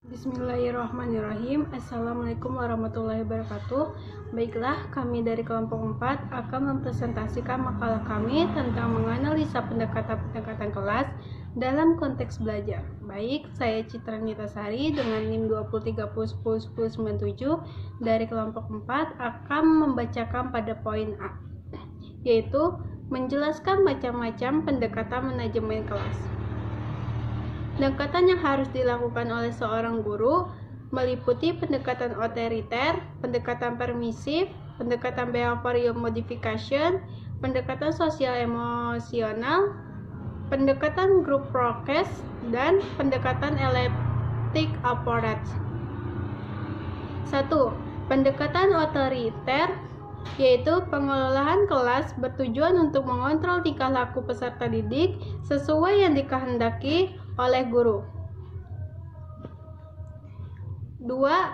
Bismillahirrahmanirrahim. Assalamualaikum warahmatullahi wabarakatuh. Baiklah, kami dari kelompok 4 akan mempresentasikan makalah kami tentang menganalisa pendekatan-pendekatan kelas dalam konteks belajar. Baik, saya Citra Nitasari dengan NIM 2030101097 dari kelompok 4 akan membacakan pada poin A, yaitu menjelaskan macam-macam pendekatan manajemen kelas. Pendekatan yang harus dilakukan oleh seorang guru meliputi pendekatan otoriter, pendekatan permisif, pendekatan behavioral modification, pendekatan sosial emosional, pendekatan group prokes, dan pendekatan elliptic approach. 1. Pendekatan otoriter, yaitu pengelolaan kelas bertujuan untuk mengontrol tingkah laku peserta didik sesuai yang dikehendaki oleh guru. 2.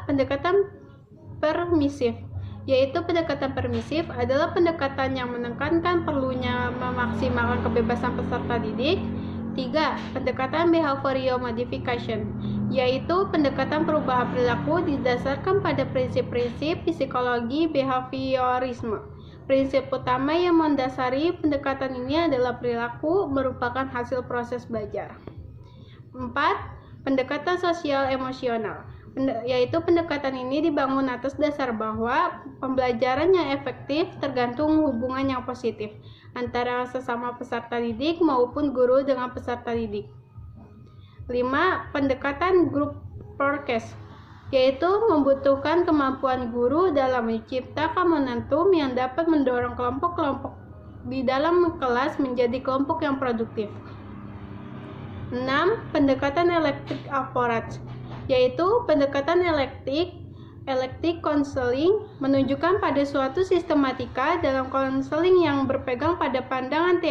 Pendekatan permisif, yaitu pendekatan permisif adalah pendekatan yang menekankan perlunya memaksimalkan kebebasan peserta didik. 3. Pendekatan behavioral modification, yaitu pendekatan perubahan perilaku didasarkan pada prinsip-prinsip psikologi behaviorisme. Prinsip utama yang mendasari pendekatan ini adalah perilaku merupakan hasil proses belajar. 4. Pendekatan sosial emosional, yaitu pendekatan ini dibangun atas dasar bahwa pembelajaran yang efektif tergantung hubungan yang positif antara sesama peserta didik maupun guru dengan peserta didik. 5. Pendekatan group prokes, yaitu membutuhkan kemampuan guru dalam menciptakan momentum yang dapat mendorong kelompok-kelompok di dalam kelas menjadi kelompok yang produktif. 6. Pendekatan elliptic approach, yaitu pendekatan elliptic counseling menunjukkan pada suatu sistematika dalam konseling yang berpegang pada pandangan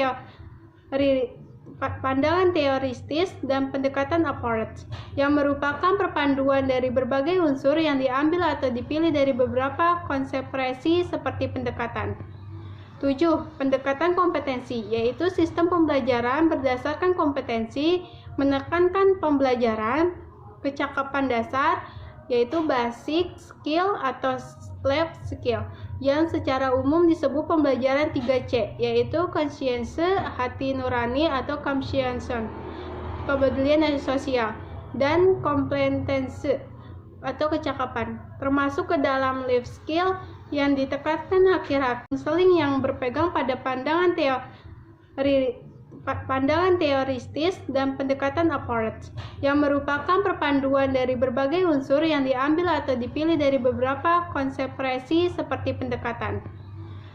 teoristis dan pendekatan approach yang merupakan perpaduan dari berbagai unsur yang diambil atau dipilih dari beberapa konsep-presi seperti pendekatan. 7. Pendekatan kompetensi, yaitu sistem pembelajaran berdasarkan kompetensi menekankan pembelajaran kecakapan dasar, yaitu basic skill atau left skill, yang secara umum disebut pembelajaran 3C, yaitu conscience, hati nurani atau comprehension, kepedulian sosial, dan kompetensi atau kecakapan, termasuk ke dalam life skill yang ditekankan akhir-akhir konseling yang berpegang pada pandangan teoristis dan pendekatan approach yang merupakan perpaduan dari berbagai unsur yang diambil atau dipilih dari beberapa konsep-presi seperti pendekatan.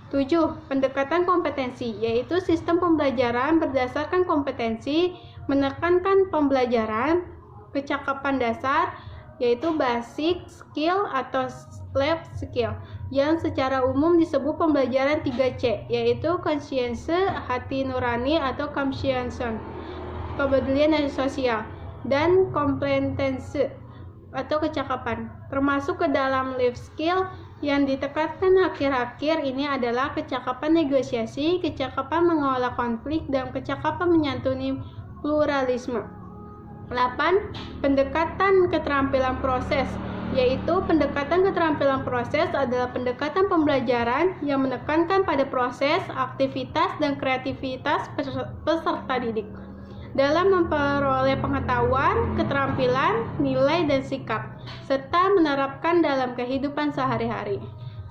7. Pendekatan kompetensi, yaitu sistem pembelajaran berdasarkan kompetensi menekankan pembelajaran kecakapan dasar, yaitu basic skill atau left skill, yang secara umum disebut pembelajaran 3C, yaitu conscience, hati nurani atau comprehension, kepedulian sosial, dan kompetensi atau kecakapan, termasuk ke dalam life skill yang ditekankan akhir-akhir ini adalah kecakapan negosiasi, kecakapan mengelola konflik, dan kecakapan menyantuni pluralisme. 8. Pendekatan keterampilan proses, yaitu pendekatan keterampilan proses adalah pendekatan pembelajaran yang menekankan pada proses, aktivitas, dan kreativitas peserta didik dalam memperoleh pengetahuan, keterampilan, nilai, dan sikap, serta menerapkan dalam kehidupan sehari-hari.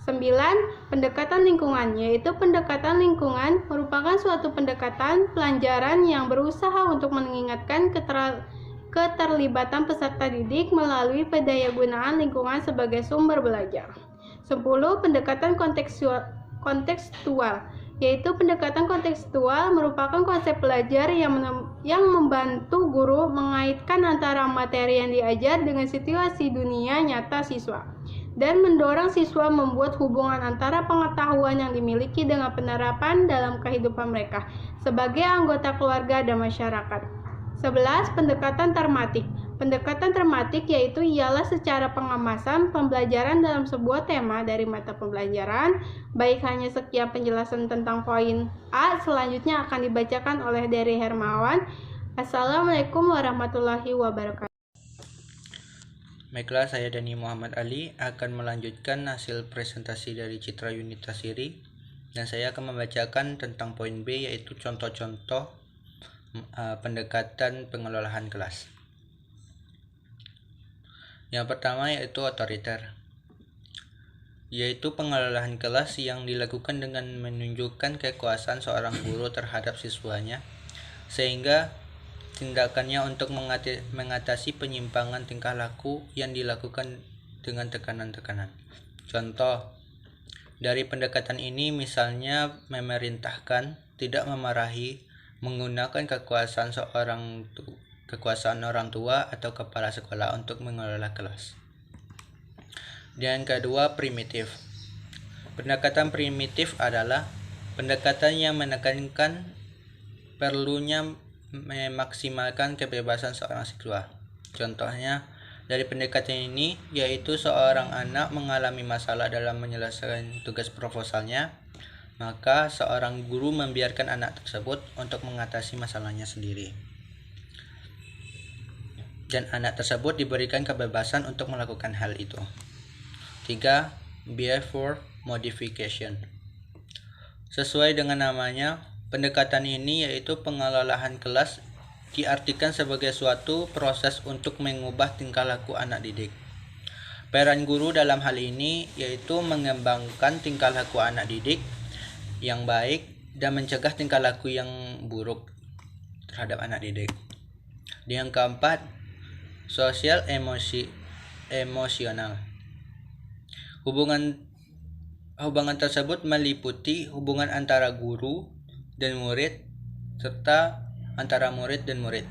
9. Pendekatan lingkungan, yaitu pendekatan lingkungan merupakan suatu pendekatan pelajaran yang berusaha untuk mengingatkan keterlibatan peserta didik melalui pendayagunaan lingkungan sebagai sumber belajar. 10. Pendekatan kontekstual, yaitu pendekatan kontekstual merupakan konsep belajar yang membantu guru mengaitkan antara materi yang diajar dengan situasi dunia nyata siswa dan mendorong siswa membuat hubungan antara pengetahuan yang dimiliki dengan penerapan dalam kehidupan mereka sebagai anggota keluarga dan masyarakat. 11. Pendekatan tematik. Pendekatan tematik yaitu ialah secara pengemasan pembelajaran dalam sebuah tema dari mata pembelajaran. Baik, hanya sekian penjelasan tentang poin A. Selanjutnya akan dibacakan oleh Dery Hermawan. Assalamualaikum warahmatullahi wabarakatuh. Baiklah, saya Dani Muhammad Ali akan melanjutkan hasil presentasi dari Citra Yunita Siri, dan saya akan membacakan tentang poin B, yaitu contoh-contoh pendekatan pengelolaan kelas. Yang pertama yaitu otoriter, yaitu pengelolaan kelas yang dilakukan dengan menunjukkan kekuasaan seorang guru terhadap siswanya, sehingga tindakannya untuk mengatasi penyimpangan tingkah laku yang dilakukan dengan tekanan-tekanan. Contoh dari pendekatan ini misalnya memerintahkan, tidak memarahi, menggunakan kekuasaan orang tua atau kepala sekolah untuk mengelola kelas. Dan yang kedua, primitif. Pendekatan primitif adalah pendekatan yang menekankan perlunya memaksimalkan kebebasan seorang siswa. Contohnya dari pendekatan ini yaitu seorang anak mengalami masalah dalam menyelesaikan tugas proposalnya, maka seorang guru membiarkan anak tersebut untuk mengatasi masalahnya sendiri. Dan anak tersebut diberikan kebebasan untuk melakukan hal itu. 3. Behavior modification. Sesuai dengan namanya, pendekatan ini yaitu pengelolaan kelas diartikan sebagai suatu proses untuk mengubah tingkah laku anak didik. Peran guru dalam hal ini yaitu mengembangkan tingkah laku anak didik yang baik dan mencegah tingkah laku yang buruk terhadap anak didik. Yang keempat, sosial emosional. Hubungan tersebut meliputi hubungan antara guru dan murid, serta antara murid dan murid.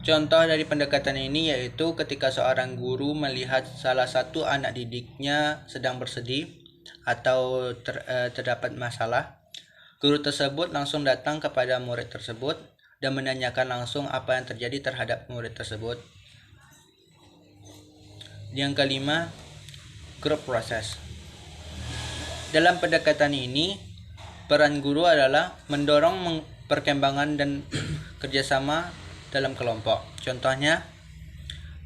Contoh dari pendekatan ini yaitu ketika seorang guru melihat salah satu anak didiknya sedang bersedih atau terdapat masalah, guru tersebut langsung datang kepada murid tersebut dan menanyakan langsung apa yang terjadi terhadap murid tersebut. Yang kelima, group process. Dalam pendekatan ini, peran guru adalah mendorong perkembangan dan kerjasama dalam kelompok. Contohnya,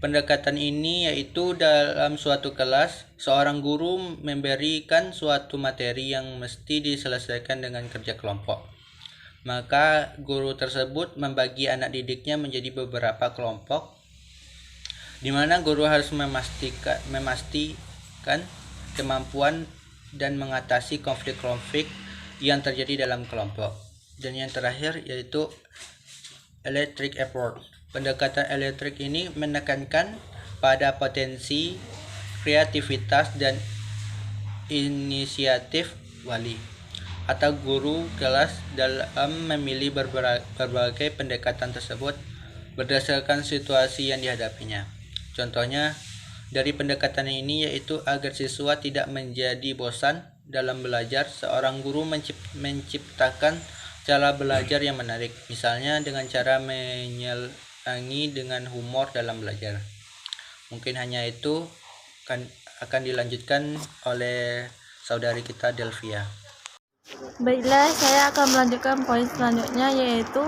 pendekatan ini yaitu dalam suatu kelas, seorang guru memberikan suatu materi yang mesti diselesaikan dengan kerja kelompok. Maka guru tersebut membagi anak didiknya menjadi beberapa kelompok, di mana guru harus memastikan kemampuan dan mengatasi konflik-konflik yang terjadi dalam kelompok. Dan yang terakhir yaitu electric effort. Pendekatan elektrik ini menekankan pada potensi, kreativitas, dan inisiatif wali atau guru kelas dalam memilih berbagai pendekatan tersebut berdasarkan situasi yang dihadapinya. Contohnya dari pendekatan ini yaitu agar siswa tidak menjadi bosan dalam belajar, seorang guru menciptakan cara belajar yang menarik, misalnya dengan cara menyelangi dengan humor dalam belajar. Mungkin hanya itu akan dilanjutkan oleh saudari kita Delvia. Baiklah, saya akan melanjutkan poin selanjutnya yaitu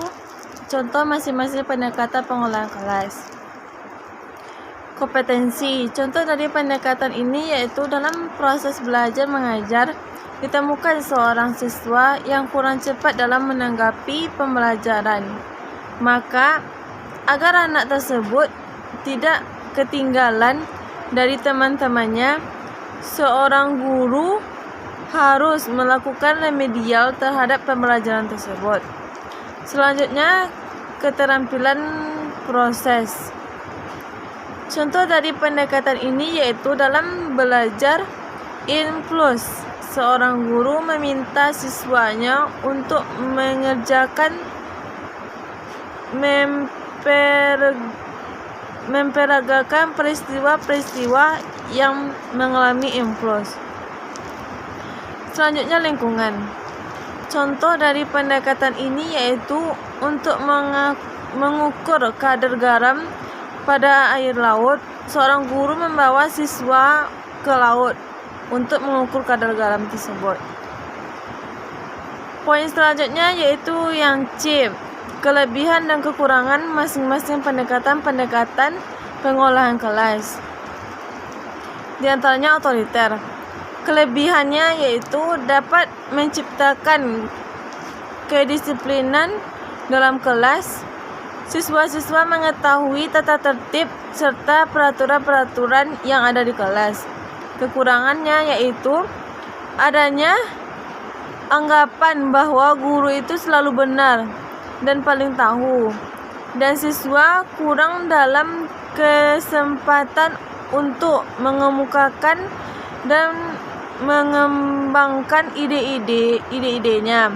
contoh masing-masing pendekatan pengolahan kelas. Kompetensi. Contoh dari pendekatan ini yaitu dalam proses belajar mengajar, ditemukan seorang siswa yang kurang cepat dalam menanggapi pembelajaran. Maka, agar anak tersebut tidak ketinggalan dari teman-temannya, seorang guru harus melakukan remedial terhadap pembelajaran tersebut. Selanjutnya, keterampilan proses. Contoh dari pendekatan ini yaitu dalam belajar influx, seorang guru meminta siswanya untuk mengerjakan memperagakan peristiwa-peristiwa yang mengalami influx. Selanjutnya, lingkungan. Contoh dari pendekatan ini yaitu untuk mengukur kadar garam pada air laut. Seorang guru membawa siswa ke laut untuk mengukur kadar garam tersebut. Poin selanjutnya yaitu yang C, kelebihan dan kekurangan masing-masing pendekatan pengolahan kelas. di antaranya otoriter. Kelebihannya yaitu dapat menciptakan kedisiplinan dalam kelas. Siswa-siswa mengetahui tata tertib serta peraturan-peraturan yang ada di kelas. Kekurangannya yaitu adanya anggapan bahwa guru itu selalu benar dan paling tahu, dan siswa kurang dalam kesempatan untuk mengemukakan dan mengembangkan ide-idenya.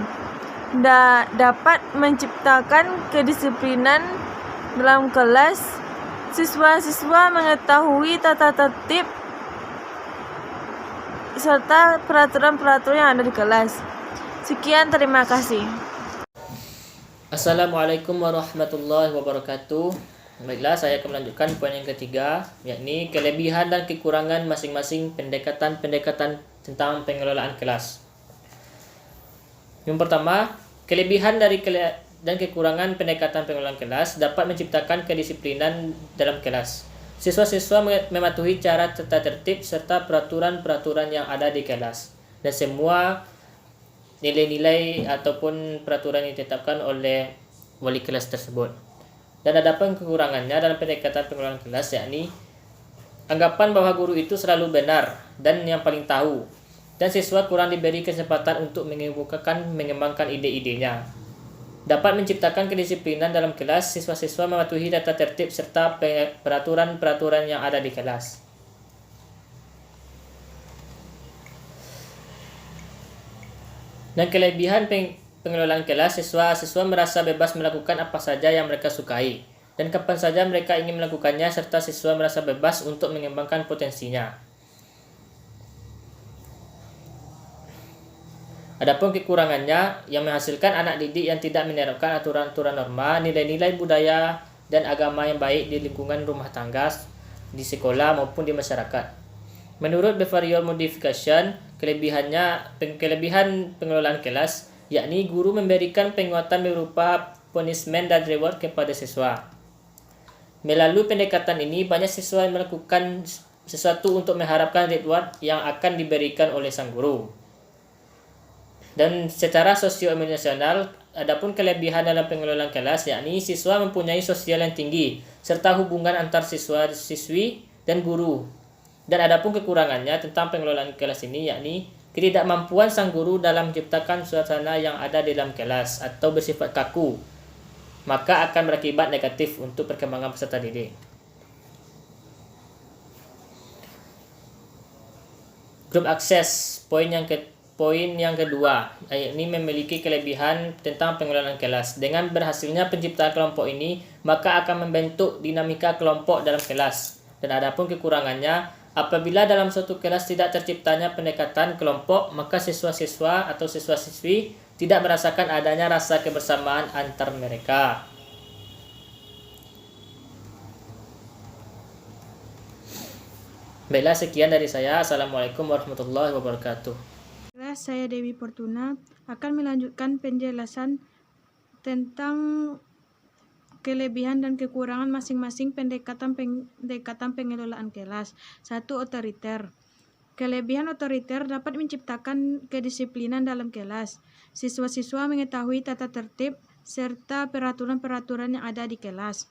Dapat menciptakan kedisiplinan dalam kelas. Siswa-siswa mengetahui tata tertib serta peraturan-peraturan yang ada di kelas. Sekian, terima kasih. Assalamualaikum warahmatullahi wabarakatuh. Baiklah, saya akan melanjutkan poin yang ketiga, yakni kelebihan dan kekurangan masing-masing pendekatan tentang pengelolaan kelas. Yang pertama, kelebihan dan kekurangan pendekatan pengelolaan kelas dapat menciptakan kedisiplinan dalam kelas. Siswa-siswa mematuhi cara tata tertib serta peraturan-peraturan yang ada di kelas, dan semua nilai-nilai ataupun peraturan yang ditetapkan oleh wali kelas tersebut. Dan adapun kekurangannya dalam pendekatan pengelolaan kelas, yakni anggapan bahwa guru itu selalu benar dan yang paling tahu, dan siswa kurang diberi kesempatan untuk mengembangkan ide-idenya. Dapat menciptakan kedisiplinan dalam kelas. Siswa-siswa mematuhi tata tertib serta peraturan-peraturan yang ada di kelas. Dan kelebihan pengelolaan kelas, siswa-siswa merasa bebas melakukan apa saja yang mereka sukai dan kapan saja mereka ingin melakukannya, serta siswa merasa bebas untuk mengembangkan potensinya. Adapun kekurangannya, yang menghasilkan anak didik yang tidak menerapkan aturan-aturan norma, nilai-nilai budaya dan agama yang baik di lingkungan rumah tangga, di sekolah maupun di masyarakat. Menurut behavioral modification, kelebihan pengelolaan kelas, yakni guru memberikan penguatan berupa punishment dan reward kepada siswa. Melalui pendekatan ini, banyak siswa melakukan sesuatu untuk mengharapkan reward yang akan diberikan oleh sang guru. Dan secara sosio-emosional, adapun kelebihan dalam pengelolaan kelas, yakni siswa mempunyai sosial yang tinggi serta hubungan antar siswa-siswi dan guru. Dan adapun kekurangannya tentang pengelolaan kelas ini, yakni ketidakmampuan sang guru dalam menciptakan suasana yang ada di dalam kelas atau bersifat kaku, maka akan berakibat negatif untuk perkembangan peserta didik. Grup akses, poin yang kedua, yakni memiliki kelebihan tentang pengelolaan kelas. Dengan berhasilnya penciptaan kelompok ini, maka akan membentuk dinamika kelompok dalam kelas. Dan adapun kekurangannya, apabila dalam suatu kelas tidak terciptanya pendekatan kelompok, maka siswa-siswa atau siswa-siswi tidak merasakan adanya rasa kebersamaan antar mereka. Baiklah, sekian dari saya. Assalamualaikum warahmatullahi wabarakatuh. Saya Dewi Fortuna akan melanjutkan penjelasan tentang kelebihan dan kekurangan masing-masing pendekatan pengelolaan kelas. 1. Otoriter. Kelebihan otoriter dapat menciptakan kedisiplinan dalam kelas. Siswa-siswa mengetahui tata tertib serta peraturan-peraturan yang ada di kelas.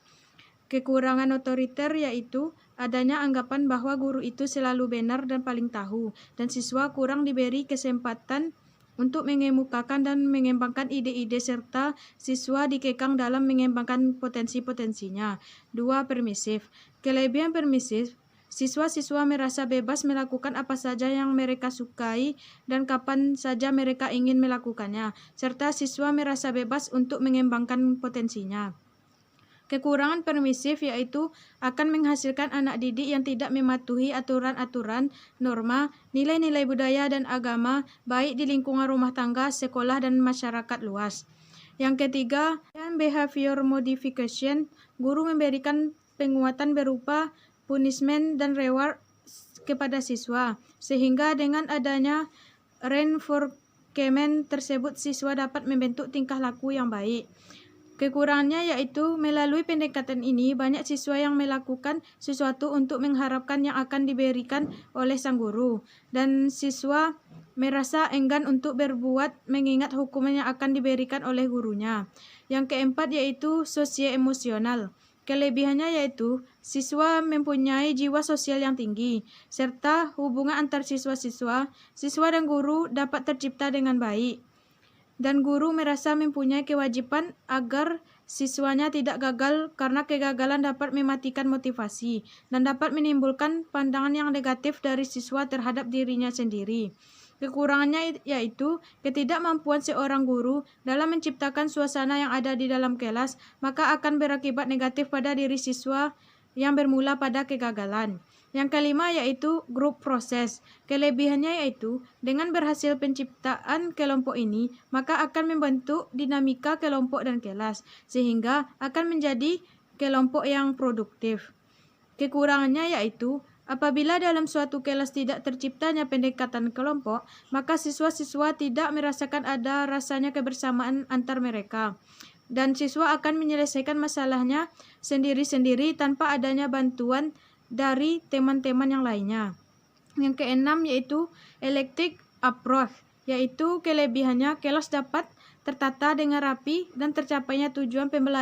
Kekurangan otoriter yaitu adanya anggapan bahwa guru itu selalu benar dan paling tahu, dan siswa kurang diberi kesempatan untuk mengemukakan dan mengembangkan ide-ide, serta siswa dikekang dalam mengembangkan potensi-potensinya. 2. Permisif. Kelebihan permisif, siswa-siswa merasa bebas melakukan apa saja yang mereka sukai dan kapan saja mereka ingin melakukannya, serta siswa merasa bebas untuk mengembangkan potensinya. Kekurangan permisif yaitu akan menghasilkan anak didik yang tidak mematuhi aturan-aturan, norma, nilai-nilai budaya dan agama, baik di lingkungan rumah tangga, sekolah, dan masyarakat luas. Yang ketiga, behavior modification, guru memberikan penguatan berupa punishment dan reward kepada siswa, sehingga dengan adanya reinforcement tersebut siswa dapat membentuk tingkah laku yang baik. Kekurangannya yaitu melalui pendekatan ini banyak siswa yang melakukan sesuatu untuk mengharapkan yang akan diberikan oleh sang guru, dan siswa merasa enggan untuk berbuat mengingat hukuman yang akan diberikan oleh gurunya. Yang keempat yaitu sosioemosional. Kelebihannya yaitu siswa mempunyai jiwa sosial yang tinggi, serta hubungan antar siswa-siswa, siswa dan guru dapat tercipta dengan baik. Dan guru merasa mempunyai kewajiban agar siswanya tidak gagal karena kegagalan dapat mematikan motivasi dan dapat menimbulkan pandangan yang negatif dari siswa terhadap dirinya sendiri. Kekurangannya yaitu ketidakmampuan seorang guru dalam menciptakan suasana yang ada di dalam kelas, maka akan berakibat negatif pada diri siswa yang bermula pada kegagalan. Yang kelima yaitu grup proses. Kelebihannya yaitu dengan berhasil penciptaan kelompok ini, maka akan membentuk dinamika kelompok dan kelas, sehingga akan menjadi kelompok yang produktif. Kekurangannya yaitu apabila dalam suatu kelas tidak terciptanya pendekatan kelompok, maka siswa-siswa tidak merasakan ada rasanya kebersamaan antar mereka. Dan siswa akan menyelesaikan masalahnya sendiri-sendiri tanpa adanya bantuan dari teman-teman yang lainnya. Yang keenam yaitu electric approach, yaitu kelebihannya kelas dapat tertata dengan rapi dan tercapainya tujuan pembelajaran